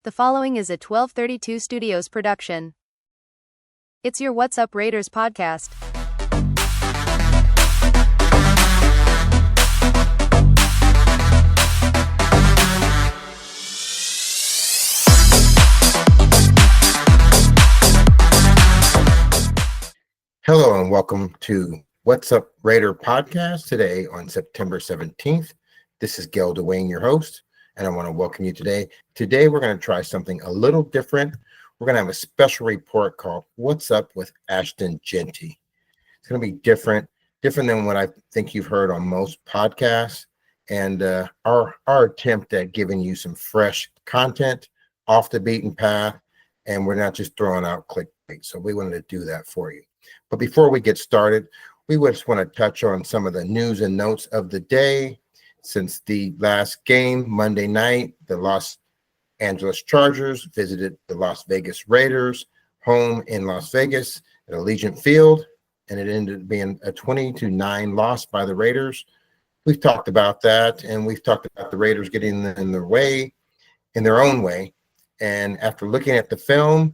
The following is a 1232 Studios production. It's your What's Up Raiders podcast. Hello and welcome to What's Up Raider podcast today on September 17th. This is Gail Dwayne, your host, and I want to welcome you today. Today we're going to try something a little different. We're going to have a special report called What's Up with Ashton Geanty. It's going to be different than what I think you've heard on most podcasts, and our attempt at giving you some fresh content off the beaten path, and we're not just throwing out clickbait. So we wanted to do that for you. But before we get started, we just want to touch on some of the news and notes of the day. Since the last game, Monday night, the Los Angeles Chargers visited the Las Vegas Raiders home in Las Vegas at Allegiant Field, and it ended up being a 20-9 loss by the Raiders. We've talked about that, and we've talked about the Raiders getting in their own way. And after looking at the film,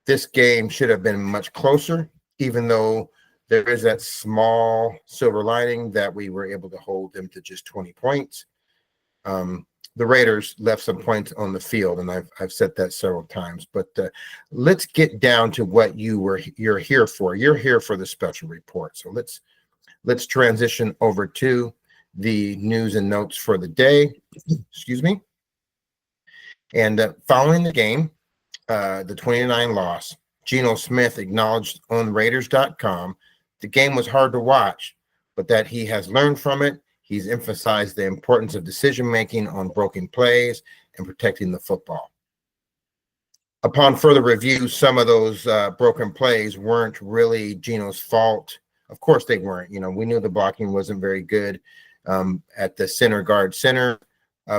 this game should have been much closer, even though there is that small silver lining that we were able to hold them to just 20 points. The Raiders left some points on the field, and I've said that several times. But let's get down to what you're here for. You're here for the special report. So let's transition over to the news and notes for the day. Excuse me. And following the game, the 29 loss, Geno Smith acknowledged on Raiders.com the game was hard to watch, but that he has learned from it. He's emphasized the importance of decision-making on broken plays and protecting the football. Upon further review, some of those broken plays weren't really Geno's fault. Of course they weren't. We knew the blocking wasn't very good at the center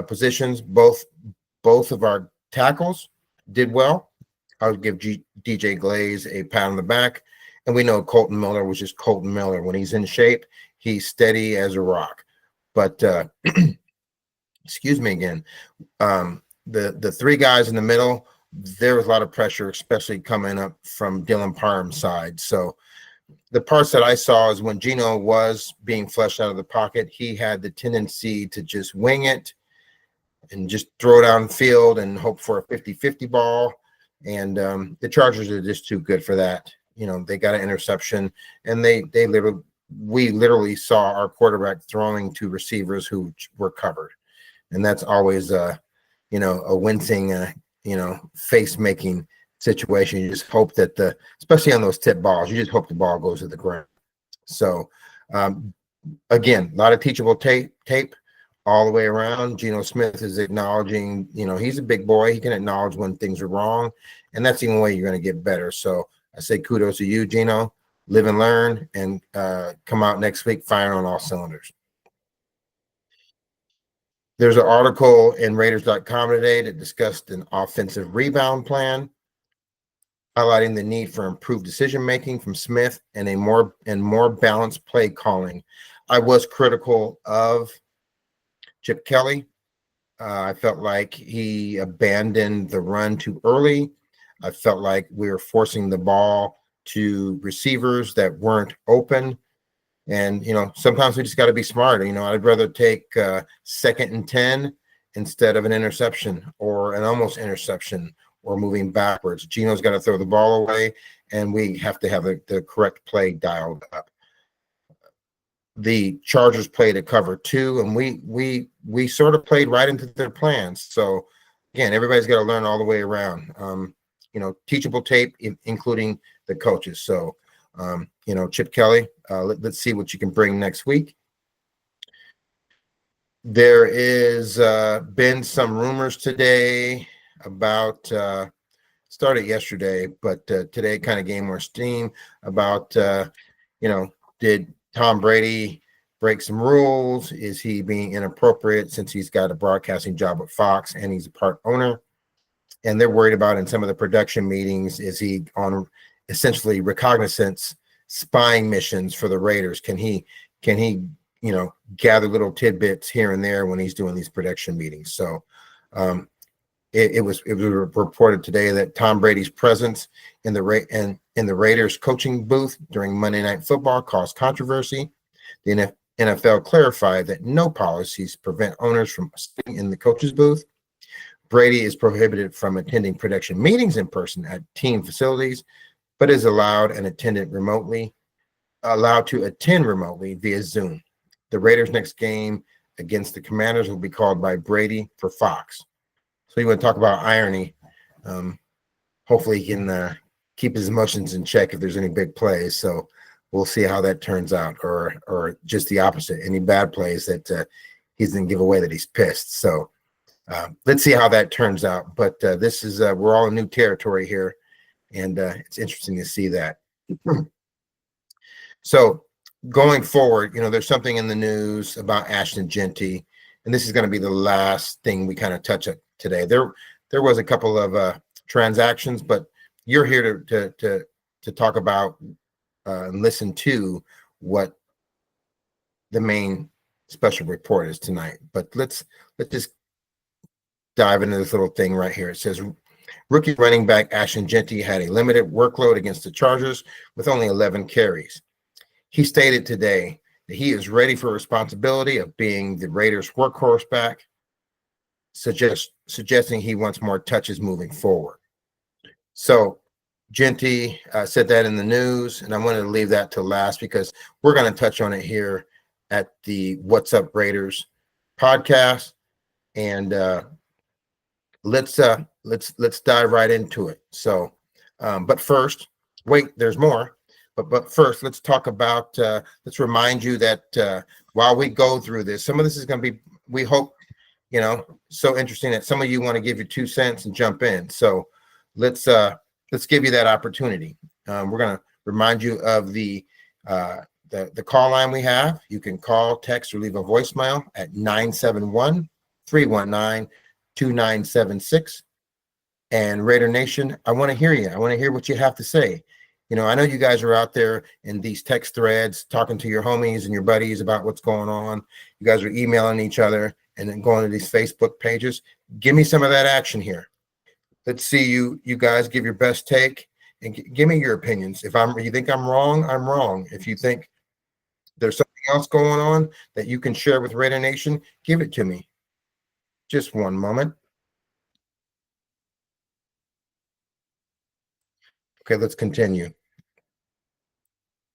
positions. Both of our tackles did well. I'll give DJ Glaze a pat on the back. And we know Colton Miller was just Colton Miller. When he's in shape, he's steady as a rock. But excuse me again, the three guys in the middle, there was a lot of pressure, especially coming up from Dylan Parham's side. So the parts that I saw is when Geno was being flushed out of the pocket, he had the tendency to just wing it and just throw it downfield and hope for a 50-50 ball. And the Chargers are just too good for that. They got an interception, and we literally saw our quarterback throwing to receivers who were covered. And that's always a wincing, face-making situation. You just hope that especially on those tip balls, you just hope the ball goes to the ground. So, again, a lot of teachable tape all the way around. Geno Smith is acknowledging, he's a big boy. He can acknowledge when things are wrong, and that's the only way you're going to get better. So I say kudos to you, Geno. Live and learn, and come out next week firing on all cylinders. There's an article in Raiders.com today that discussed an offensive rebound plan, highlighting the need for improved decision-making from Smith and more balanced play calling. I was critical of Chip Kelly. I felt like he abandoned the run too early. I felt like we were forcing the ball to receivers that weren't open. And, sometimes we just got to be smart. I'd rather take 2nd and 10 instead of an interception or an almost interception or moving backwards. Geno's got to throw the ball away, and we have to have the correct play dialed up. The Chargers played a cover 2, and we sort of played right into their plans. So, again, everybody's got to learn all the way around. Teachable tape, including the coaches. So, Chip Kelly, let's see what you can bring next week. There is been some rumors today about, started yesterday, but today kind of gained more steam about, did Tom Brady break some rules? Is he being inappropriate since he's got a broadcasting job at Fox and he's a part owner? And they're worried about in some of the production meetings, is he on essentially reconnaissance spying missions for the Raiders? Can he gather little tidbits here and there when he's doing these production meetings? So it was reported today that Tom Brady's presence in the Raiders coaching booth during Monday Night Football caused controversy. The NFL clarified that no policies prevent owners from sitting in the coach's booth. Brady is prohibited from attending production meetings in person at team facilities, but is allowed to attend remotely via Zoom. The Raiders' next game against the Commanders will be called by Brady for Fox. So you want to talk about irony? Hopefully he can keep his emotions in check if there's any big plays. So we'll see how that turns out, or just the opposite, any bad plays that he's going to give away that he's pissed. So let's see how that turns out. But this is we're all in new territory here, and it's interesting to see that. So going forward, there's something in the news about Ashton Geanty, and this is going to be the last thing we kind of touch on today. There was a couple of transactions, but you're here to talk about and listen to what the main special report is tonight. But let's just dive into this little thing right here. It says rookie running back Ashton Geanty had a limited workload against the Chargers with only 11 carries. He stated today that he is ready for responsibility of being the Raiders' workhorse back, suggesting he wants more touches moving forward. So Geanty said that in the news, and I wanted to leave that to last because we're going to touch on it here at the What's Up Raiders podcast, and let's dive right into it. So, but first, wait, there's more. But first, let's talk about. Let's remind you that while we go through this, some of this is going to be, we hope, so interesting that some of you want to give your 2 cents and jump in. So let's give you that opportunity. We're going to remind you of the call line we have. You can call, text, or leave a voicemail at 971-319-2976. And Raider Nation, I want to hear you. I want to hear what you have to say. I know you guys are out there in these text threads talking to your homies and your buddies about what's going on. You guys are emailing each other and then going to these Facebook pages. Give me some of that action here. Let's see you guys give your best take and give me your opinions. If you think I'm wrong, I'm wrong. If you think there's something else going on that you can share with Raider Nation, give it to me. Just one moment. Okay, let's continue.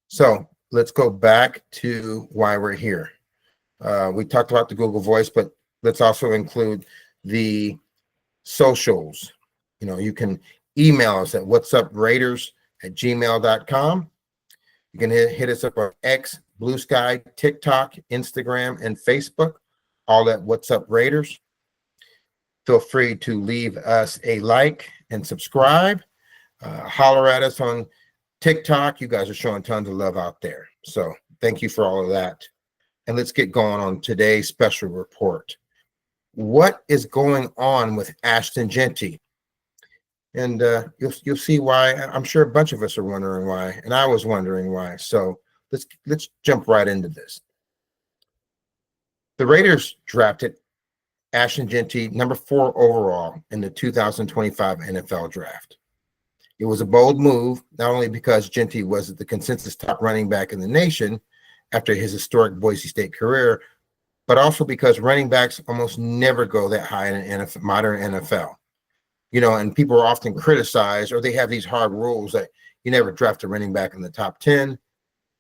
So let's go back to why we're here. We talked about the Google Voice, but let's also include the socials. You can email us at whatsupraiders@gmail.com. You can hit us up on X, Blue Sky, TikTok, Instagram, and Facebook, all at What's Up Raiders. Feel free to leave us a like and subscribe. Holler at us on TikTok. You guys are showing tons of love out there. So thank you for all of that. And let's get going on today's special report. What is going on with Ashton Geanty? And you'll see why. I'm sure a bunch of us are wondering why, and I was wondering why. So let's jump right into this. The Raiders drafted Ashton Geanty number 4 overall in the 2025 NFL draft. It was a bold move, not only because Geanty was the consensus top running back in the nation after his historic Boise State career, but also because running backs almost never go that high in an modern NFL. And people are often criticized, or they have these hard rules that you never draft a running back in the top 10.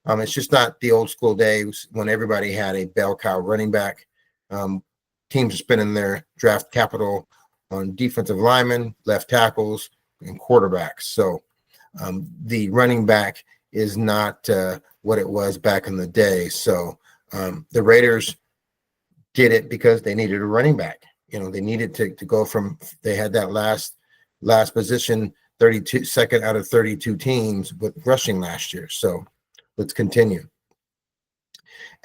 It's just not the old school days when everybody had a bell cow running back. Teams are spending their draft capital on defensive linemen, left tackles, and quarterbacks. So the running back is not what it was back in the day. So the Raiders did it because they needed a running back. They needed to go from, they had that last position, 32nd out of 32 teams with rushing last year. So let's continue.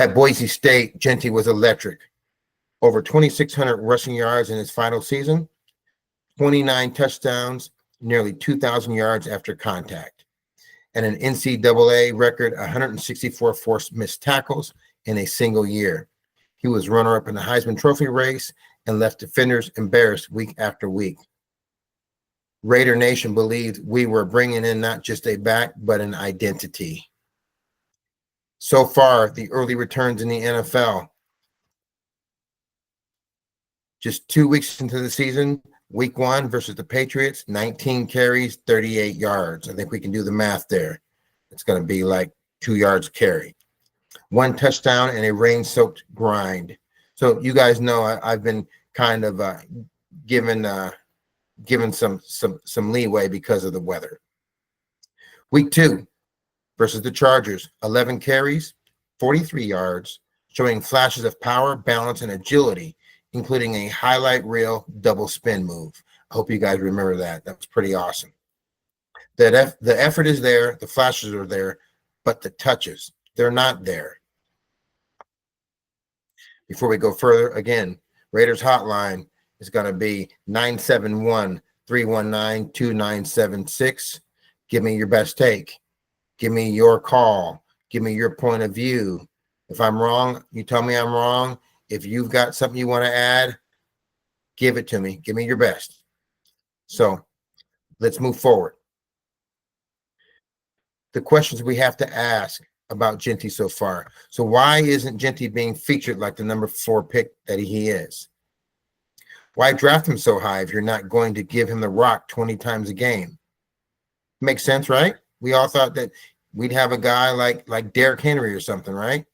At Boise State, Geanty was electric. Over 2,600 rushing yards in his final season, 29 touchdowns, nearly 2,000 yards after contact, and an NCAA record 164 forced missed tackles in a single year. He was runner-up in the Heisman Trophy race and left defenders embarrassed week after week. Raider Nation believed we were bringing in not just a back, but an identity. So far, the early returns in the NFL. Just 2 weeks into the season, week 1 versus the Patriots, 19 carries, 38 yards. I think we can do the math there. It's going to be like 2 yards carry. 1 touchdown and a rain-soaked grind. So you guys know I've been kind of given some leeway because of the weather. Week 2 versus the Chargers, 11 carries, 43 yards, showing flashes of power, balance, and agility, including a highlight reel double spin move. I hope you guys remember that. That was pretty awesome. The effort is there, the flashes are there, but the touches, they're not there. Before we go further, again, Raiders hotline is going to be 971-319-2976. Give me your best take. Give me your call. Give me your point of view. If I'm wrong, you tell me I'm wrong. If you've got something you want to add, give it to me. Give me your best. So let's move forward. The questions we have to ask about Geanty so far. So why isn't Geanty being featured like the number 4 pick that he is? Why draft him so high if you're not going to give him the rock 20 times a game? Makes sense, right? We all thought that we'd have a guy like Derrick Henry or something, right?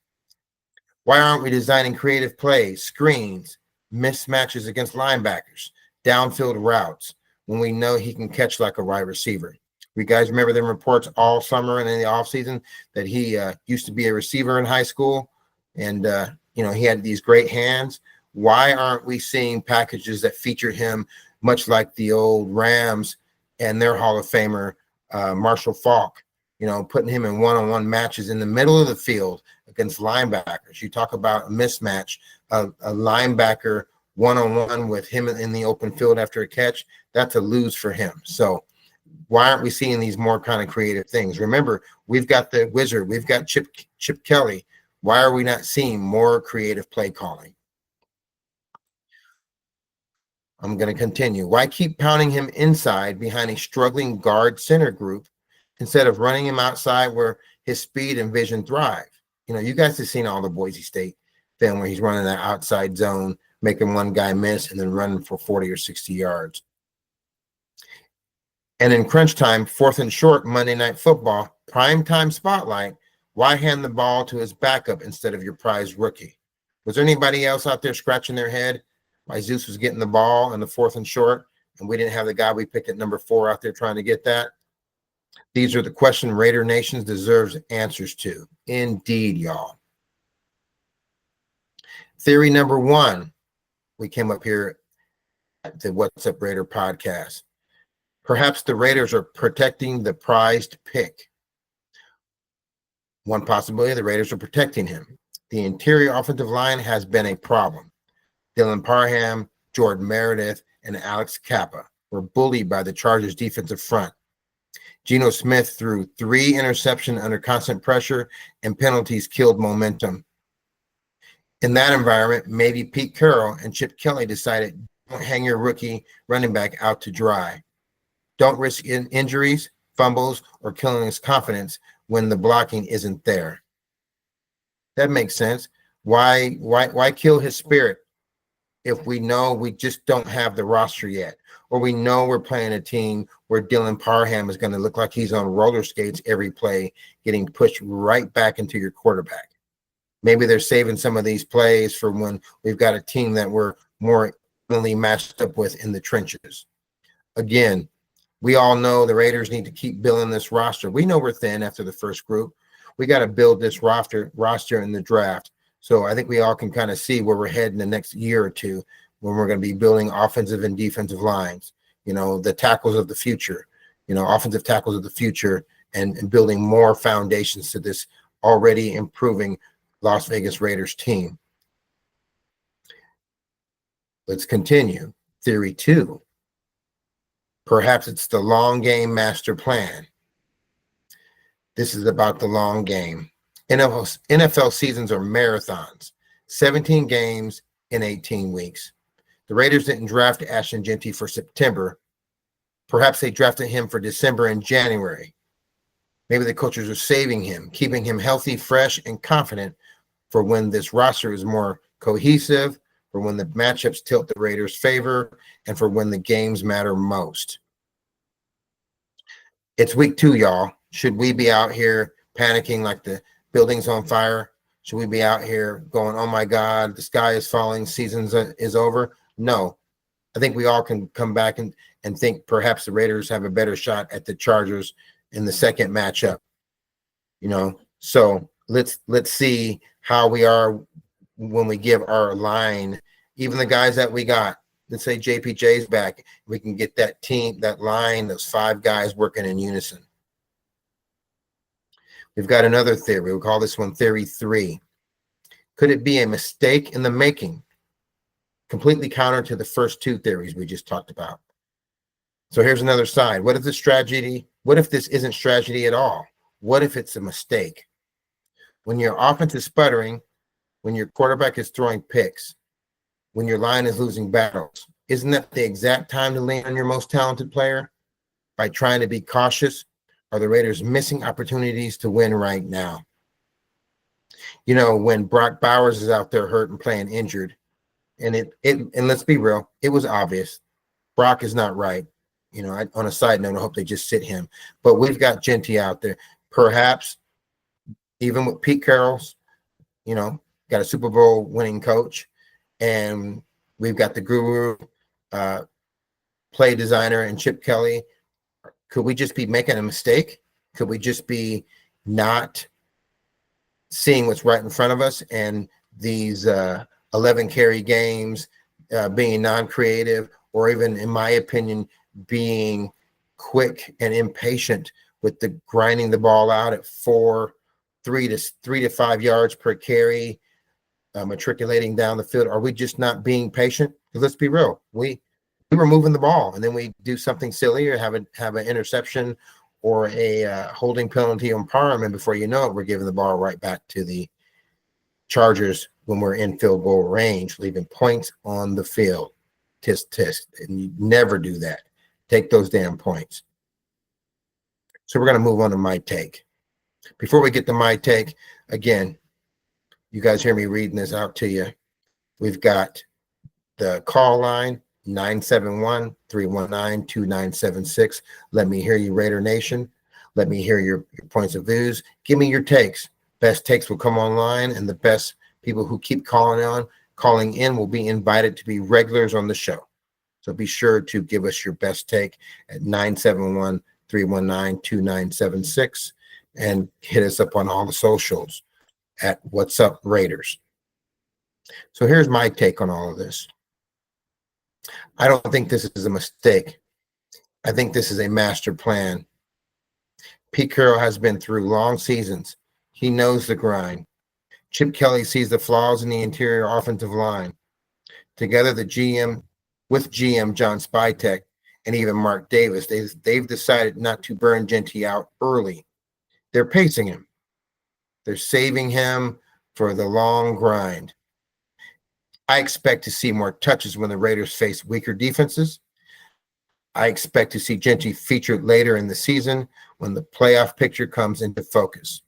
Why aren't we designing creative plays, screens, mismatches against linebackers, downfield routes when we know he can catch like a wide receiver? You guys remember them reports all summer and in the offseason that he used to be a receiver in high school and, he had these great hands. Why aren't we seeing packages that feature him much like the old Rams and their Hall of Famer, Marshall Faulk, putting him in one-on-one matches in the middle of the field against linebackers? You talk about a mismatch, a linebacker one-on-one with him in the open field after a catch, that's a lose for him. So why aren't we seeing these more kind of creative things? Remember, we've got the wizard, we've got Chip Kelly. Why are we not seeing more creative play calling? I'm going to continue. Why keep pounding him inside behind a struggling guard center group instead of running him outside where his speed and vision thrive? You guys have seen all the Boise State film where he's running that outside zone, making one guy miss and then running for 40 or 60 yards. And in crunch time, 4th and short, Monday Night Football, prime time spotlight, why hand the ball to his backup instead of your prized rookie? Was there anybody else out there scratching their head why Zeus was getting the ball in the 4th and short and we didn't have the guy we picked at number 4 out there trying to get that? These are the questions Raider Nation deserves answers to. Indeed, y'all. Theory number 1, we came up here at the What's Up Raider podcast. Perhaps the Raiders are protecting the prized pick. One possibility, the Raiders are protecting him. The interior offensive line has been a problem. Dylan Parham, Jordan Meredith, and Alex Kappa were bullied by the Chargers' defensive front. Geno Smith threw 3 interceptions under constant pressure, and penalties killed momentum. In that environment, maybe Pete Carroll and Chip Kelly decided, don't hang your rookie running back out to dry. Don't risk injuries, fumbles, or killing his confidence when the blocking isn't there. That makes sense. Why kill his spirit if we know we just don't have the roster yet, or we know we're playing a team where Dylan Parham is going to look like he's on roller skates every play, getting pushed right back into your quarterback? Maybe they're saving some of these plays for when we've got a team that we're more evenly matched up with in the trenches. Again, we all know the Raiders need to keep building this roster. We know we're thin after the first group. We got to build this roster in the draft. So I think we all can kind of see where we're heading the next year or two when we're going to be building offensive and defensive lines, the tackles of the future, offensive tackles of the future, and building more foundations to this already improving Las Vegas Raiders team. Let's continue. Theory 2. Perhaps it's the long game master plan. This is about the long game. NFL seasons are marathons, 17 games in 18 weeks. The Raiders didn't draft Ashton Geanty for September. Perhaps they drafted him for December and January. Maybe the coaches are saving him, keeping him healthy, fresh, and confident for when this roster is more cohesive, for when the matchups tilt the Raiders' favor, and for when the games matter most. It's week 2, y'all. Should we be out here panicking like the building's on fire? Should we be out here going, oh my God, the sky is falling, season is over? No. I think we all can come back and think perhaps the Raiders have a better shot at the Chargers in the second matchup. So let's see how we are when we give our line, even the guys that we got. Let's say JPJ's back. We can get that team, that line, those 5 guys working in unison. We've got another theory. We'll call this one Theory 3. Could it be a mistake in the making? Completely counter to the first 2 theories we just talked about. So here's another side. What if this isn't strategy at all? What if it's a mistake? When your offense is sputtering, when your quarterback is throwing picks, when your line is losing battles, isn't that the exact time to lean on your most talented player? By trying to be cautious, are the Raiders missing opportunities to win right now? When Brock Bowers is out there hurt and playing injured, and let's be real, it was obvious. Brock is not right. On a side note, I hope they just sit him. But we've got Geanty out there. Perhaps even with Pete Carroll's, got a Super Bowl winning coach, and we've got the guru play designer and Chip Kelly. Could we just be making a mistake? Could we just be not seeing what's right in front of us, and these 11 carry games being non-creative, or even, in my opinion, being quick and impatient with the grinding the ball out at 3 to 5 yards per carry, matriculating down the field? Are we just not being patient? Because let's be real, we were moving the ball, and then we do something silly or have an interception or a holding penalty on Parham, and before you know it, we're giving the ball right back to the Chargers when we're in field goal range, leaving points on the field. Tisk. And you never do that. Take those damn points. So we're going to move on to my take. Before we get to my take, again, you guys hear me reading this out to you. We've got the call line, 971-319-2976. Let me hear you, Raider Nation. Let me hear your points of views. Give me your takes. Best takes will come online, and the best people who keep calling in will be invited to be regulars on the show. So be sure to give us your best take at 971-319-2976 and hit us up on all the socials at What's Up Raiders. So here's my take on all of this. I don't think this is a mistake. I think this is a master plan. Pete Carroll has been through long seasons. He knows the grind. Chip Kelly sees the flaws in the interior offensive line. Together, with GM John Spytek and even Mark Davis, they've decided not to burn Geanty out early. They're pacing him. They're saving him for the long grind. I expect to see more touches when the Raiders face weaker defenses. I expect to see Geanty featured later in the season when the playoff picture comes into focus.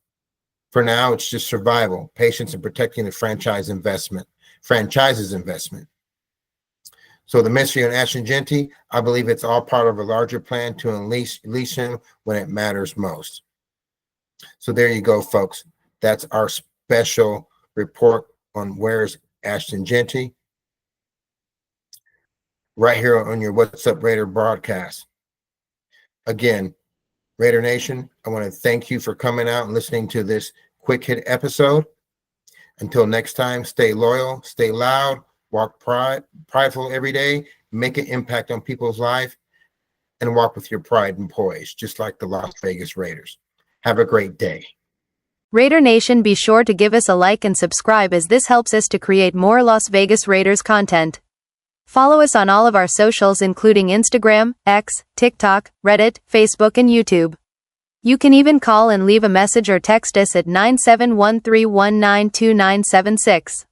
For now, it's just survival, patience, and protecting the franchise's investment. So the mystery on Ashton Geanty, I believe it's all part of a larger plan to unleash him when it matters most. So there you go, folks. That's our special report on where's Ashton Geanty, right here on your What's Up Raider broadcast. Again, Raider Nation, I want to thank you for coming out and listening to this quick hit episode. Until next time, stay loyal, stay loud, walk prideful every day, make an impact on people's life, and walk with your pride and poise, just like the Las Vegas Raiders. Have a great day. Raider Nation, be sure to give us a like and subscribe, as this helps us to create more Las Vegas Raiders content. Follow us on all of our socials, including Instagram, X, TikTok, Reddit, Facebook, and YouTube. You can even call and leave a message or text us at 971-319-2976.